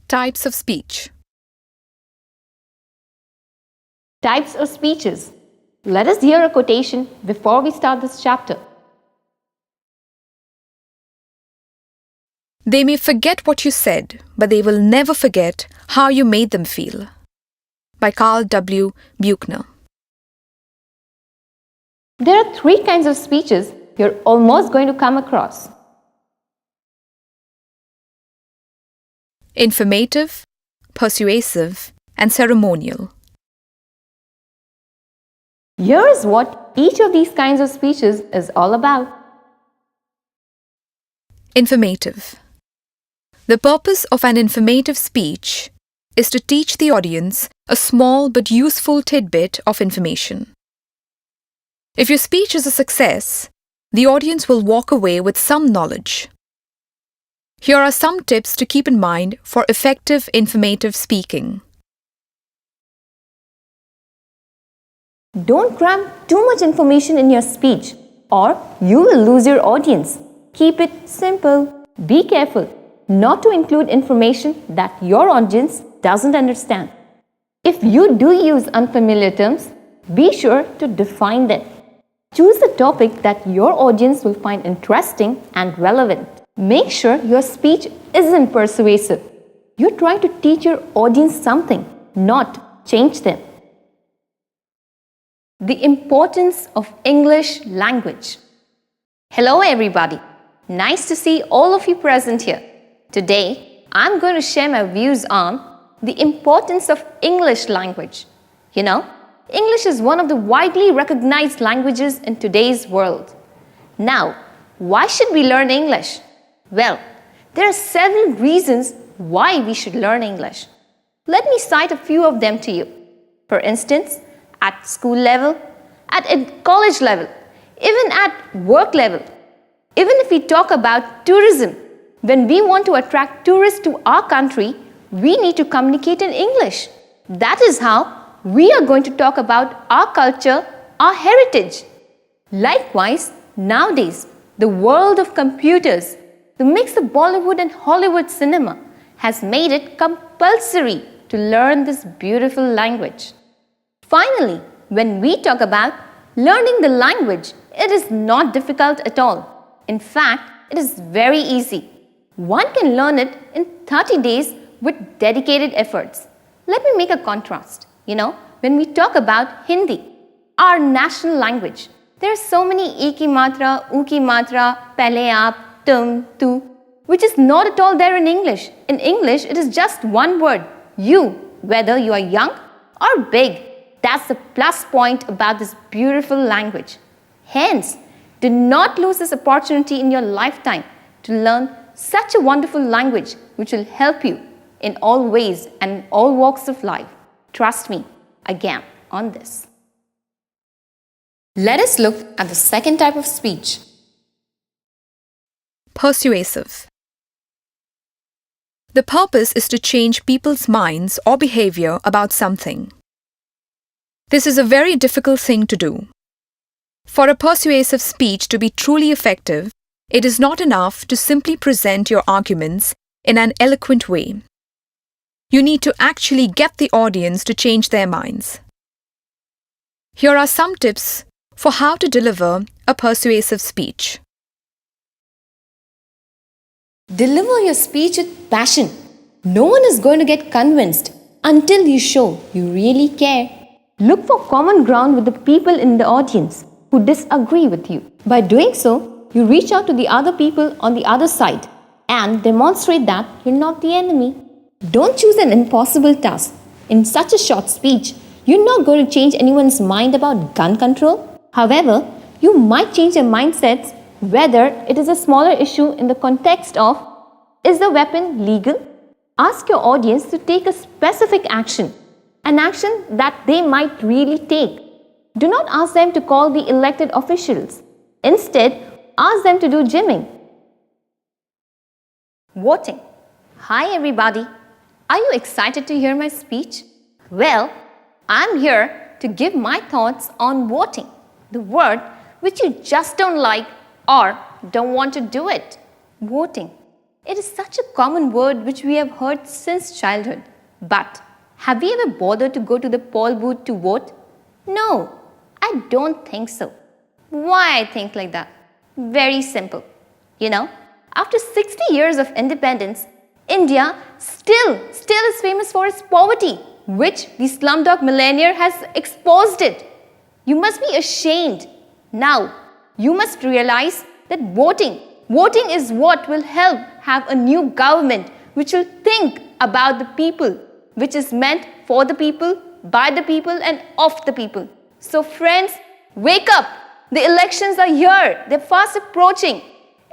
Types of speech. Types of speeches. Let us hear a quotation before we start this chapter. They may forget what you said, but they will never forget how you made them feel. By Carl W. Buchner. There are 3 kinds of speeches you're almost going to come across. Informative, persuasive, and ceremonial. Here is what each of these kinds of speeches is all about. Informative. The purpose of an informative speech is to teach the audience a small but useful tidbit of information. If your speech is a success, the audience will walk away with some knowledge. Here are some tips to keep in mind for effective informative speaking. Don't cram too much information in your speech, or you will lose your audience. Keep it simple. Be careful not to include information that your audience doesn't understand. If you do use unfamiliar terms, be sure to define them. Choose a topic that your audience will find interesting and relevant. Make sure your speech isn't persuasive. You're trying to teach your audience something, not change them. The importance of English language. Hello everybody. Nice to see all of you present here. Today, I'm going to share my views on the importance of English language. You know, English is one of the widely recognized languages in today's world. Now, why should we learn English? Well, there are several reasons why we should learn English. Let me cite a few of them to you. For instance, at school level, at college level, even at work level. Even if we talk about tourism, when we want to attract tourists to our country, we need to communicate in English. That is how we are going to talk about our culture, our heritage. Likewise, nowadays, the world of computers, the mix of Bollywood and Hollywood cinema, has made it compulsory to learn this beautiful language. Finally, when we talk about learning the language, it is not difficult at all. In fact, it is very easy. One can learn it in 30 days with dedicated efforts. Let me make a contrast. You know, when we talk about Hindi, our national language, there are so many ek ki matra, u ki matra, pehle aap, tum, tu, which is not at all there in English. In English, it is just one word, you, whether you are young or big. That's the plus point about this beautiful language. Hence, do not lose this opportunity in your lifetime to learn such a wonderful language which will help you in all ways and in all walks of life. Trust me, again, on this. Let us look at the second type of speech. Persuasive. The purpose is to change people's minds or behavior about something. This is a very difficult thing to do. For a persuasive speech to be truly effective, it is not enough to simply present your arguments in an eloquent way. You need to actually get the audience to change their minds. Here are some tips for how to deliver a persuasive speech. Deliver your speech with passion. No one is going to get convinced until you show you really care. Look for common ground with the people in the audience who disagree with you. By doing so, you reach out to the other people on the other side and demonstrate that you're not the enemy. Don't choose an impossible task. In such a short speech, you're not going to change anyone's mind about gun control. However, you might change their mindsets whether it is a smaller issue in the context of, is the weapon legal? Ask your audience to take a specific action, an action that they might really take. Do not ask them to call the elected officials. Instead, ask them to do gymming. Voting. Hi everybody. Are you excited to hear my speech? Well, I'm here to give my thoughts on voting, the word which you just don't like or don't want to do it. Voting. It is such a common word which we have heard since childhood. But have we ever bothered to go to the poll booth to vote? No, I don't think so. Why I think like that? Very simple. After 60 years of independence, India still is famous for its poverty, which the slumdog millionaire has exposed it. You must be ashamed. Now, you must realize that voting is what will help have a new government which will think about the people, which is meant for the people, by the people and of the people. So friends, wake up. The elections are here. They're fast approaching.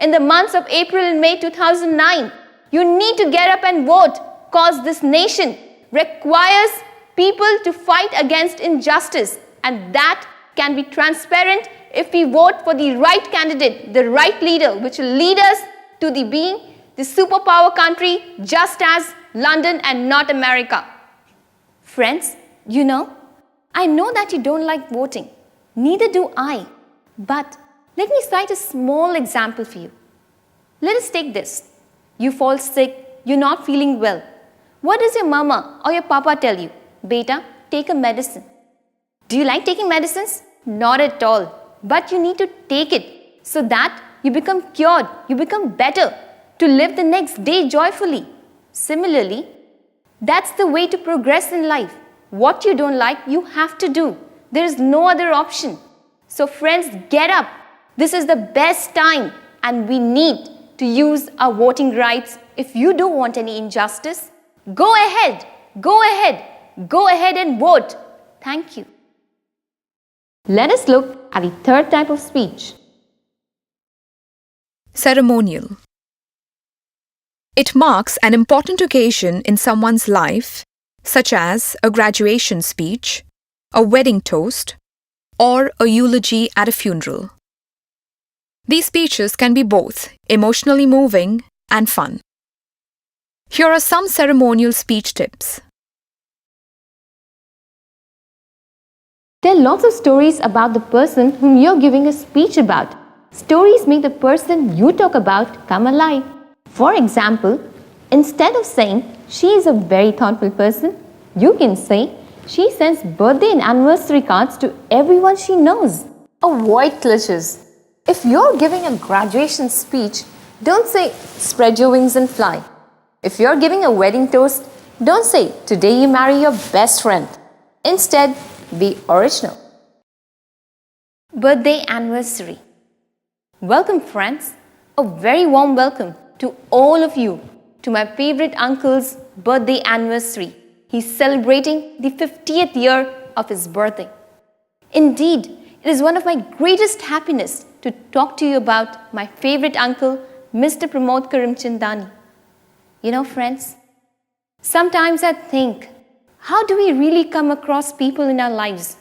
In the months of April and May 2009, you need to get up and vote because this nation requires people to fight against injustice, and that can be transparent if we vote for the right candidate, the right leader, which will lead us to being the superpower country just as London and not America. Friends, I know that you don't like voting. Neither do I. But let me cite a small example for you. Let us take this. You fall sick, you're not feeling well. What does your mama or your papa tell you? Beta, take a medicine. Do you like taking medicines? Not at all. But you need to take it so that you become cured, you become better to live the next day joyfully. Similarly, that's the way to progress in life. What you don't like, you have to do. There is no other option. So friends, get up. This is the best time and we need to use our voting rights. If you don't want any injustice, go ahead and vote. Thank you. Let us look at the third type of speech. Ceremonial. It marks an important occasion in someone's life, such as a graduation speech, a wedding toast, or a eulogy at a funeral. These speeches can be both emotionally moving and fun. Here are some ceremonial speech tips. Tell lots of stories about the person whom you're giving a speech about. Stories make the person you talk about come alive. For example, instead of saying she is a very thoughtful person, you can say she sends birthday and anniversary cards to everyone she knows. Avoid cliches. If you're giving a graduation speech, don't say spread your wings and fly. If you're giving a wedding toast, don't say today you marry your best friend. Instead, be original. Birthday anniversary. Welcome friends. A very warm welcome to all of you to my favorite uncle's birthday anniversary. He's celebrating the 50th year of his birthday. Indeed, it is one of my greatest happiness to talk to you about my favorite uncle, Mr. Pramod Karimchandani. Friends, sometimes I think, how do we really come across people in our lives?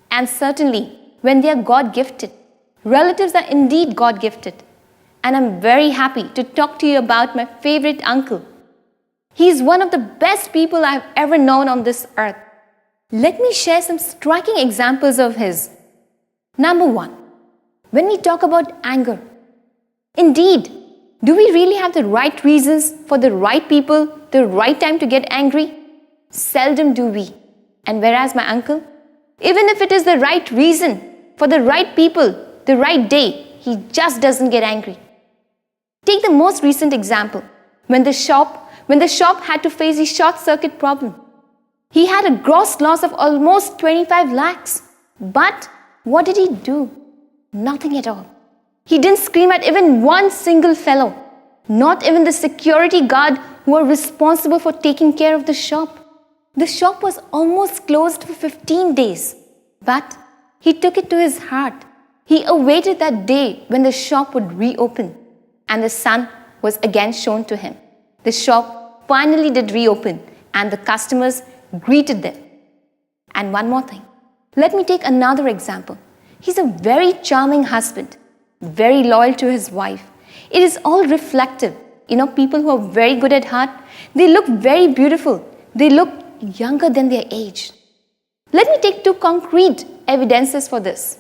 And certainly, when they are God-gifted, relatives are indeed God-gifted. And I'm very happy to talk to you about my favorite uncle. He's one of the best people I've ever known on this earth. Let me share some striking examples of his. Number 1, when we talk about anger. Indeed, do we really have the right reasons for the right people, the right time to get angry? Seldom do we. And whereas my uncle, even if it is the right reason for the right people, the right day, he just doesn't get angry. Take the most recent example, when the shop had to face a short circuit problem. He had a gross loss of almost 25 lakhs. But what did he do? Nothing at all. He didn't scream at even one single fellow, not even the security guard who were responsible for taking care of the shop. The shop was almost closed for 15 days. But he took it to his heart. He awaited that day when the shop would reopen. And the sun was again shown to him. The shop finally did reopen and the customers greeted them. And one more thing. Let me take another example. He's a very charming husband, very loyal to his wife. It is all reflective. People who are very good at heart, they look very beautiful. They look younger than their age. Let me take 2 concrete evidences for this.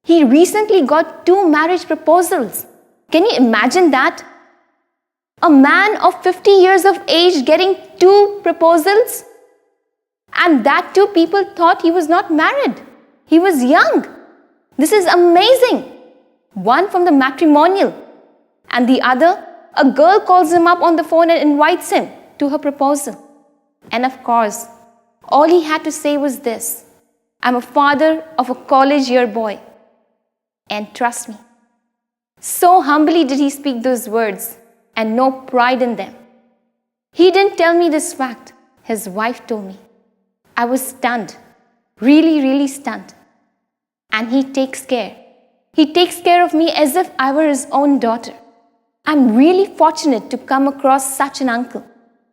He recently got 2 marriage proposals. Can you imagine that? A man of 50 years of age getting 2 proposals? And that too, people thought he was not married. He was young. This is amazing. One from the matrimonial, and the other, a girl calls him up on the phone and invites him to her proposal. And of course, all he had to say was this: I'm a father of a college year boy. And trust me, so humbly did he speak those words and no pride in them. He didn't tell me this fact. His wife told me. I was stunned, really, really stunned. And he takes care. He takes care of me as if I were his own daughter. I'm really fortunate to come across such an uncle.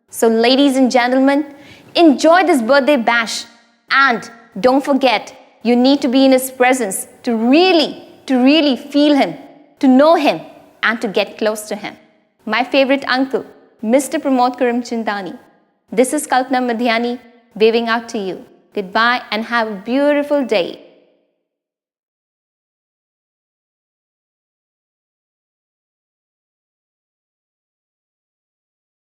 So ladies and gentlemen, enjoy this birthday bash. And don't forget, you need to be in his presence to really feel him, to know him, and to get close to him. My favorite uncle, Mr. Pramod Karimchandani. This is Kalpana Madhyani waving out to you. Goodbye and have a beautiful day.